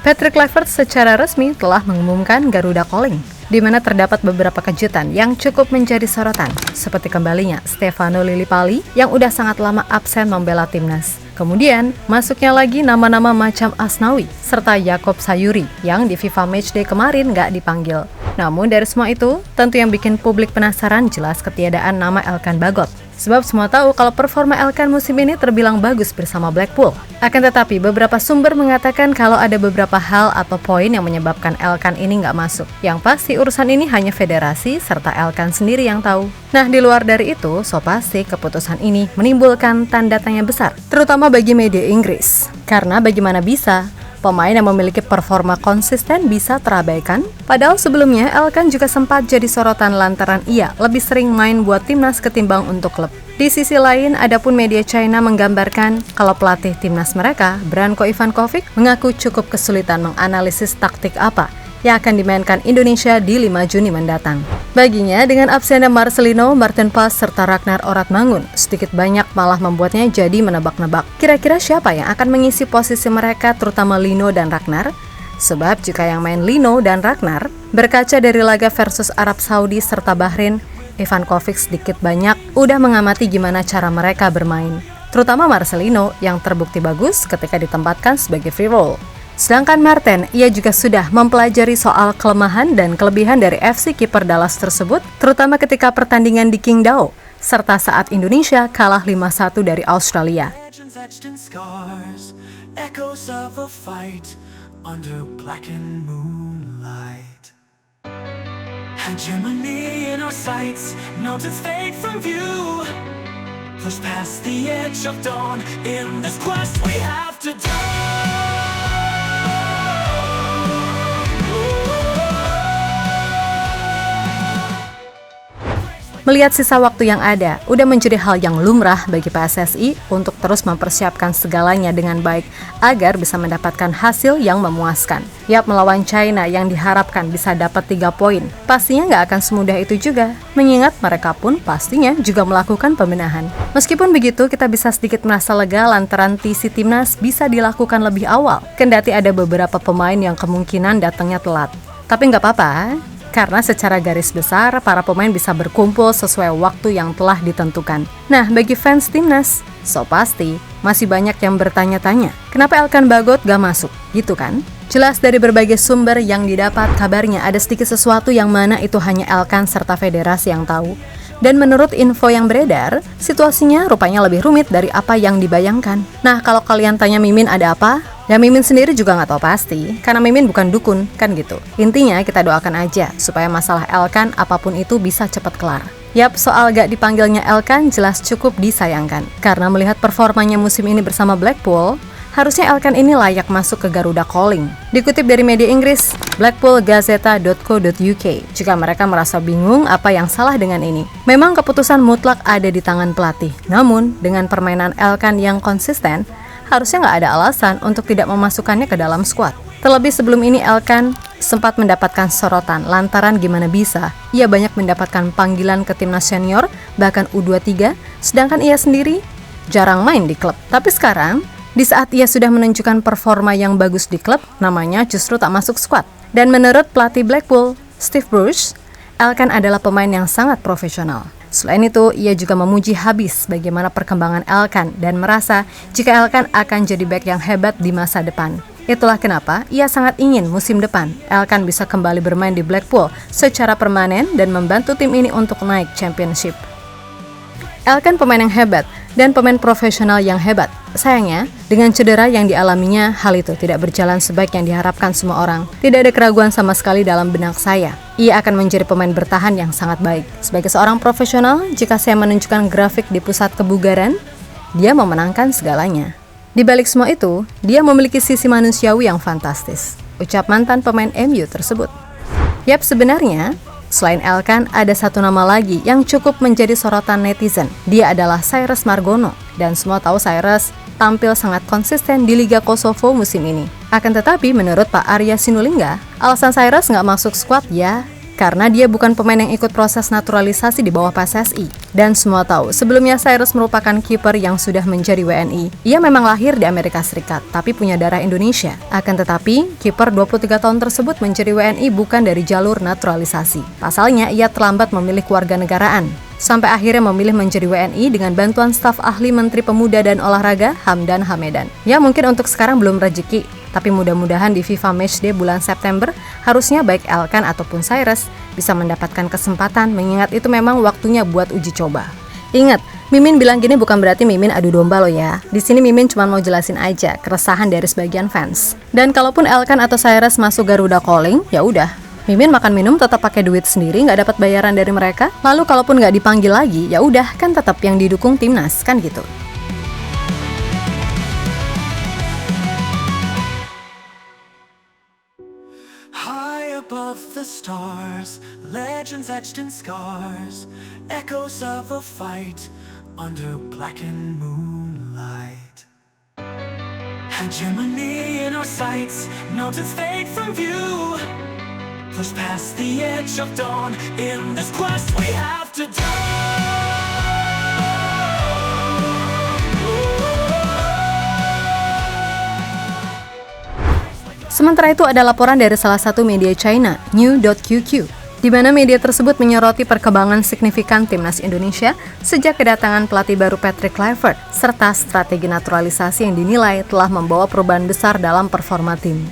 Patrick Kluivert secara resmi telah mengumumkan Garuda Calling, di mana terdapat beberapa kejutan yang cukup menjadi sorotan, seperti kembalinya Stefano Lillipali yang udah sangat lama absen membela timnas. Kemudian, masuknya lagi nama-nama macam Asnawi, serta Yakob Sayuri yang di FIFA Matchday kemarin nggak dipanggil. Namun dari semua itu, tentu yang bikin publik penasaran jelas ketiadaan nama Elkan Bagot. Sebab semua tahu kalau performa Elkan musim ini terbilang bagus bersama Blackpool. Akan tetapi, beberapa sumber mengatakan kalau ada beberapa hal atau poin yang menyebabkan Elkan ini nggak masuk. Yang pasti urusan ini hanya federasi serta Elkan sendiri yang tahu. Nah, di luar dari itu, so pasti keputusan ini menimbulkan tanda tanya besar, terutama bagi media Inggris. Karena bagaimana bisa pemain yang memiliki performa konsisten bisa terabaikan? Padahal sebelumnya Elkan juga sempat jadi sorotan lantaran ia lebih sering main buat timnas ketimbang untuk klub. Di sisi lain, adapun media China menggambarkan kalau pelatih timnas mereka, Branko Ivankovic, mengaku cukup kesulitan menganalisis taktik apa yang akan dimainkan Indonesia di 5 Juni mendatang. Baginya, dengan absennya Marcelino, Martin Pas, serta Ragnar Oratmangun, sedikit banyak malah membuatnya jadi menebak-nebak. Kira-kira siapa yang akan mengisi posisi mereka, terutama Lino dan Ragnar? Sebab jika yang main Lino dan Ragnar, berkaca dari laga versus Arab Saudi serta Bahrain, Ivankovic sedikit banyak udah mengamati gimana cara mereka bermain. Terutama Marcelino yang terbukti bagus ketika ditempatkan sebagai free roll. Sedangkan Martin, ia juga sudah mempelajari soal kelemahan dan kelebihan dari FC kiper Dallas tersebut, terutama ketika pertandingan di Qingdao, serta saat Indonesia kalah 5-1 dari Australia. Melihat sisa waktu yang ada, udah menjadi hal yang lumrah bagi PSSI untuk terus mempersiapkan segalanya dengan baik agar bisa mendapatkan hasil yang memuaskan. Yap, melawan China yang diharapkan bisa dapat 3 poin, pastinya nggak akan semudah itu juga, mengingat mereka pun pastinya juga melakukan pembenahan. Meskipun begitu, kita bisa sedikit merasa lega lantaran TC Timnas bisa dilakukan lebih awal, kendati ada beberapa pemain yang kemungkinan datangnya telat. Tapi nggak apa-apa, karena secara garis besar, para pemain bisa berkumpul sesuai waktu yang telah ditentukan. Nah, bagi fans timnas, so pasti masih banyak yang bertanya-tanya, kenapa Elkan Bagot gak masuk, gitu kan? Jelas dari berbagai sumber yang didapat, kabarnya ada sedikit sesuatu yang mana itu hanya Elkan serta federasi yang tahu. Dan menurut info yang beredar, situasinya rupanya lebih rumit dari apa yang dibayangkan. Nah, kalau kalian tanya Mimin ada apa? Ya Mimin sendiri juga nggak tahu pasti, karena Mimin bukan dukun, kan gitu. Intinya kita doakan aja supaya masalah Elkan apapun itu bisa cepat kelar. Yap, soal gak dipanggilnya Elkan jelas cukup disayangkan. Karena melihat performanya musim ini bersama Blackpool, harusnya Elkan ini layak masuk ke Garuda Calling. Dikutip dari media Inggris, blackpoolgazeta.co.uk, jika mereka merasa bingung apa yang salah dengan ini. Memang keputusan mutlak ada di tangan pelatih, namun dengan permainan Elkan yang konsisten, harusnya nggak ada alasan untuk tidak memasukkannya ke dalam skuad. Terlebih sebelum ini Elkan sempat mendapatkan sorotan lantaran gimana bisa ia banyak mendapatkan panggilan ke timnas senior, bahkan U23, sedangkan ia sendiri jarang main di klub. Tapi sekarang, di saat ia sudah menunjukkan performa yang bagus di klub, namanya justru tak masuk skuad. Dan menurut pelatih Blackpool, Steve Bruce, Elkan adalah pemain yang sangat profesional. Selain itu, ia juga memuji habis bagaimana perkembangan Elkan dan merasa jika Elkan akan jadi bek yang hebat di masa depan. Itulah kenapa ia sangat ingin musim depan Elkan bisa kembali bermain di Blackpool secara permanen dan membantu tim ini untuk naik championship. Elkan pemain yang hebat dan pemain profesional yang hebat. Sayangnya, dengan cedera yang dialaminya, hal itu tidak berjalan sebaik yang diharapkan semua orang. Tidak ada keraguan sama sekali dalam benak saya. Ia akan menjadi pemain bertahan yang sangat baik. Sebagai seorang profesional, jika saya menunjukkan grafik di pusat kebugaran, dia memenangkan segalanya. Di balik semua itu, dia memiliki sisi manusiawi yang fantastis, ucap mantan pemain MU tersebut. Yap, sebenarnya, selain Elkan, ada satu nama lagi yang cukup menjadi sorotan netizen. Dia adalah Cyrus Margono. Dan semua tahu Cyrus tampil sangat konsisten di Liga Kosovo musim ini. Akan tetapi, menurut Pak Arya Sinulinga, alasan Cyrus nggak masuk skuad ya karena dia bukan pemain yang ikut proses naturalisasi di bawah PSSI. Dan semua tahu, sebelumnya Cyrus merupakan kiper yang sudah menjadi WNI. Ia memang lahir di Amerika Serikat, tapi punya darah Indonesia. Akan tetapi, kiper 23 tahun tersebut menjadi WNI bukan dari jalur naturalisasi. Pasalnya, ia terlambat memilih kewarganegaraan, sampai akhirnya memilih menjadi WNI dengan bantuan staf ahli Menteri Pemuda dan Olahraga Hamdan Hamedan. Ya mungkin untuk sekarang belum rezeki, tapi mudah-mudahan di FIFA Matchday bulan September, harusnya baik Elkan ataupun Cyrus bisa mendapatkan kesempatan, mengingat itu memang waktunya buat uji coba. Ingat, Mimin bilang gini bukan berarti Mimin adu domba loh ya. Di sini Mimin cuma mau jelasin aja keresahan dari sebagian fans. Dan kalaupun Elkan atau Cyrus masuk Garuda Calling, ya udah. Mimin makan minum tetap pakai duit sendiri, nggak dapat bayaran dari mereka. Lalu kalaupun nggak dipanggil lagi, ya udah kan tetap yang didukung timnas kan gitu. Above the stars, legends etched in scars, echoes of a fight under blackened moonlight. Hegemony in our sights, mountains fade from view, push past the edge of dawn, in this quest we have to do. Sementara itu ada laporan dari salah satu media China, New.QQ, di mana media tersebut menyoroti perkembangan signifikan timnas Indonesia sejak kedatangan pelatih baru Patrick Kluivert, serta strategi naturalisasi yang dinilai telah membawa perubahan besar dalam performa tim.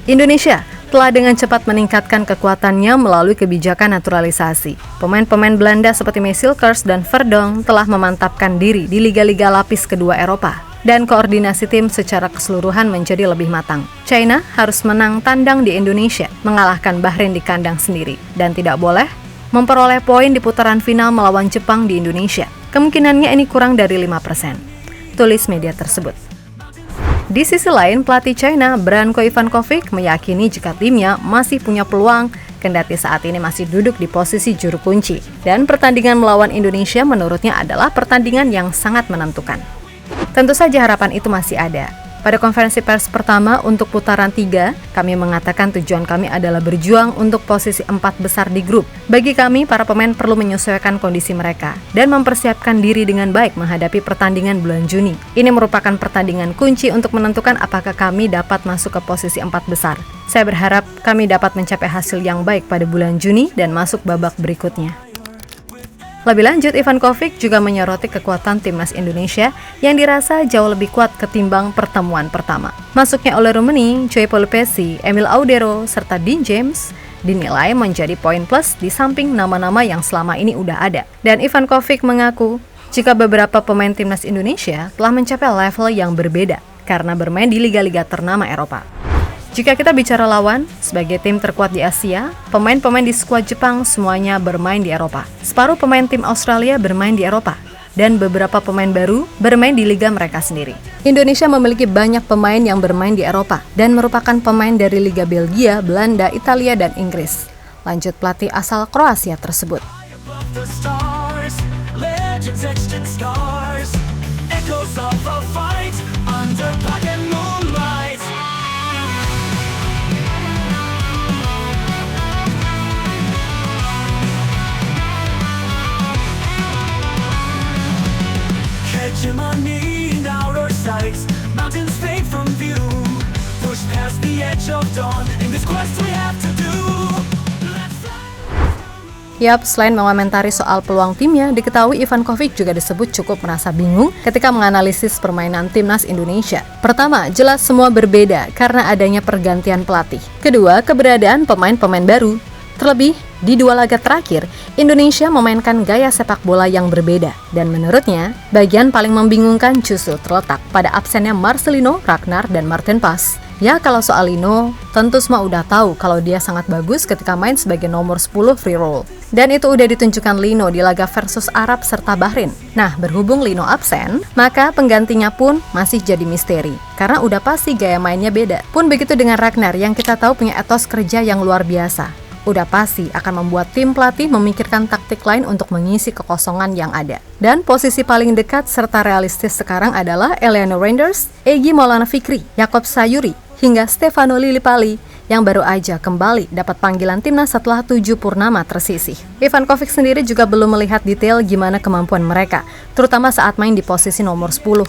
Indonesia telah dengan cepat meningkatkan kekuatannya melalui kebijakan naturalisasi. Pemain-pemain Belanda seperti Mesilkers dan Verdonk telah memantapkan diri di liga-liga lapis kedua Eropa. Dan koordinasi tim secara keseluruhan menjadi lebih matang. China harus menang tandang di Indonesia, mengalahkan Bahrain di kandang sendiri, dan tidak boleh memperoleh poin di putaran final melawan Jepang di Indonesia. Kemungkinannya ini kurang dari 5%, tulis media tersebut. Di sisi lain, pelatih China Branko Ivankovic meyakini jika timnya masih punya peluang, kendati saat ini masih duduk di posisi juru kunci. Dan pertandingan melawan Indonesia menurutnya adalah pertandingan yang sangat menentukan. Tentu saja harapan itu masih ada. Pada konferensi pers pertama untuk putaran 3, kami mengatakan tujuan kami adalah berjuang untuk posisi 4 besar di grup. Bagi kami, para pemain perlu menyesuaikan kondisi mereka dan mempersiapkan diri dengan baik menghadapi pertandingan bulan Juni. Ini merupakan pertandingan kunci untuk menentukan apakah kami dapat masuk ke posisi 4 besar. Saya berharap kami dapat mencapai hasil yang baik pada bulan Juni dan masuk babak berikutnya. Lebih lanjut, Ivankovic juga menyoroti kekuatan timnas Indonesia yang dirasa jauh lebih kuat ketimbang pertemuan pertama. Masuknya Ole Rummenigge, Joey Pelupesi, Emil Audero, serta Dean James dinilai menjadi poin plus di samping nama-nama yang selama ini udah ada. Dan Ivankovic mengaku jika beberapa pemain timnas Indonesia telah mencapai level yang berbeda karena bermain di liga-liga ternama Eropa. Jika kita bicara lawan, sebagai tim terkuat di Asia, pemain-pemain di skuad Jepang semuanya bermain di Eropa. Separuh pemain tim Australia bermain di Eropa, dan beberapa pemain baru bermain di liga mereka sendiri. Indonesia memiliki banyak pemain yang bermain di Eropa, dan merupakan pemain dari Liga Belgia, Belanda, Italia, dan Inggris. Lanjut pelatih asal Kroasia tersebut. Hegemony in our sights, mountains fade from view, push past the edge of dawn, in this quest we have to do. Yap, selain mengomentari soal peluang timnya, diketahui Ivankovic juga disebut cukup merasa bingung ketika menganalisis permainan timnas Indonesia. Pertama, jelas semua berbeda karena adanya pergantian pelatih. Kedua, keberadaan pemain-pemain baru. Terlebih, di 2 laga terakhir, Indonesia memainkan gaya sepak bola yang berbeda. Dan menurutnya, bagian paling membingungkan justru terletak pada absennya Marcelino, Ragnar, dan Martin Pas. Ya, kalau soal Lino, tentu semua udah tahu kalau dia sangat bagus ketika main sebagai nomor 10 free roll. Dan itu udah ditunjukkan Lino di laga versus Arab serta Bahrain. Nah, berhubung Lino absen, maka penggantinya pun masih jadi misteri. Karena udah pasti gaya mainnya beda. Pun begitu dengan Ragnar yang kita tahu punya etos kerja yang luar biasa. Udah pasti akan membuat tim pelatih memikirkan taktik lain untuk mengisi kekosongan yang ada. Dan posisi paling dekat serta realistis sekarang adalah Eliano Reinders, Egy Maulana Fikri, Yaakob Sayuri, hingga Stefano Lillipali yang baru aja kembali dapat panggilan timnas setelah 7 purnama tersisih. Ivan Kovic sendiri juga belum melihat detail gimana kemampuan mereka, terutama saat main di posisi nomor 10.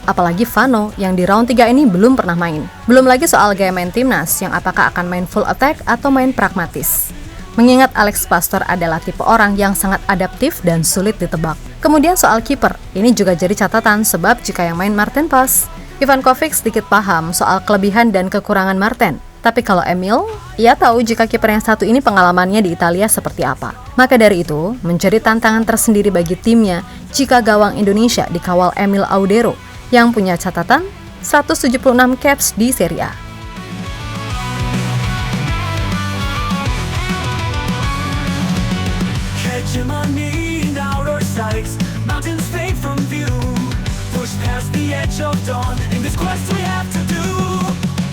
Apalagi Vano yang di round 3 ini belum pernah main. Belum lagi soal gaya main timnas yang apakah akan main full attack atau main pragmatis. Mengingat Alex Pastor adalah tipe orang yang sangat adaptif dan sulit ditebak. Kemudian soal kiper, ini juga jadi catatan sebab jika yang main Martin Pas, Ivan Kovic sedikit paham soal kelebihan dan kekurangan Martin. Tapi kalau Emil, ia tahu jika kiper yang satu ini pengalamannya di Italia seperti apa. Maka dari itu, menjadi tantangan tersendiri bagi timnya jika gawang Indonesia dikawal Emil Audero yang punya catatan 176 caps di Serie A. Hegemony in outer sights, mountains fade from view. Push past the edge of dawn. In this quest we have to do.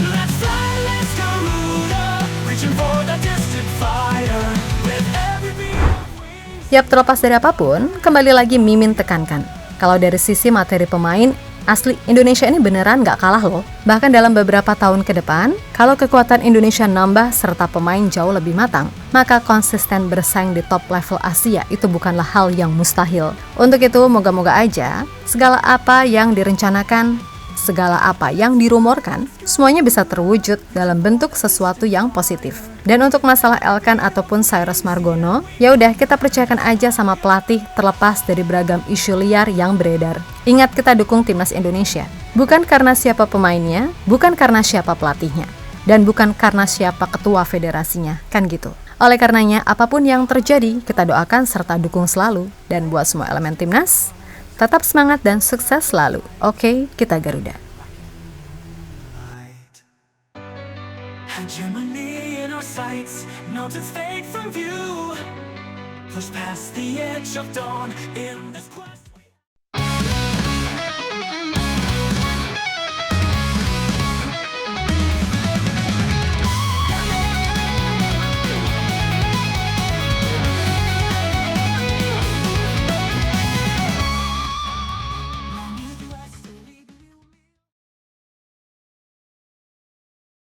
Let's fly, let's Garuda, reaching for the distant fire. With every beat of wings. Yap, terlepas dari apapun, kembali lagi Mimin tekankan. Kalau dari sisi materi pemain, asli Indonesia ini beneran gak kalah loh. Bahkan dalam beberapa tahun ke depan, kalau kekuatan Indonesia nambah serta pemain jauh lebih matang, maka konsisten bersaing di top level Asia itu bukanlah hal yang mustahil. Untuk itu, moga-moga aja segala apa yang direncanakan, segala apa yang dirumorkan, semuanya bisa terwujud dalam bentuk sesuatu yang positif. Dan untuk masalah Elkan ataupun Cyrus Margono, ya udah kita percayakan aja sama pelatih terlepas dari beragam isu liar yang beredar. Ingat, kita dukung timnas Indonesia, bukan karena siapa pemainnya, bukan karena siapa pelatihnya, dan bukan karena siapa ketua federasinya, kan gitu. Oleh karenanya, apapun yang terjadi, kita doakan serta dukung selalu. Dan buat semua elemen timnas, tetap semangat dan sukses selalu. Oke, kita Garuda. Hegemony in our sights, mountains fade from view. Push past the edge of dawn in this quest.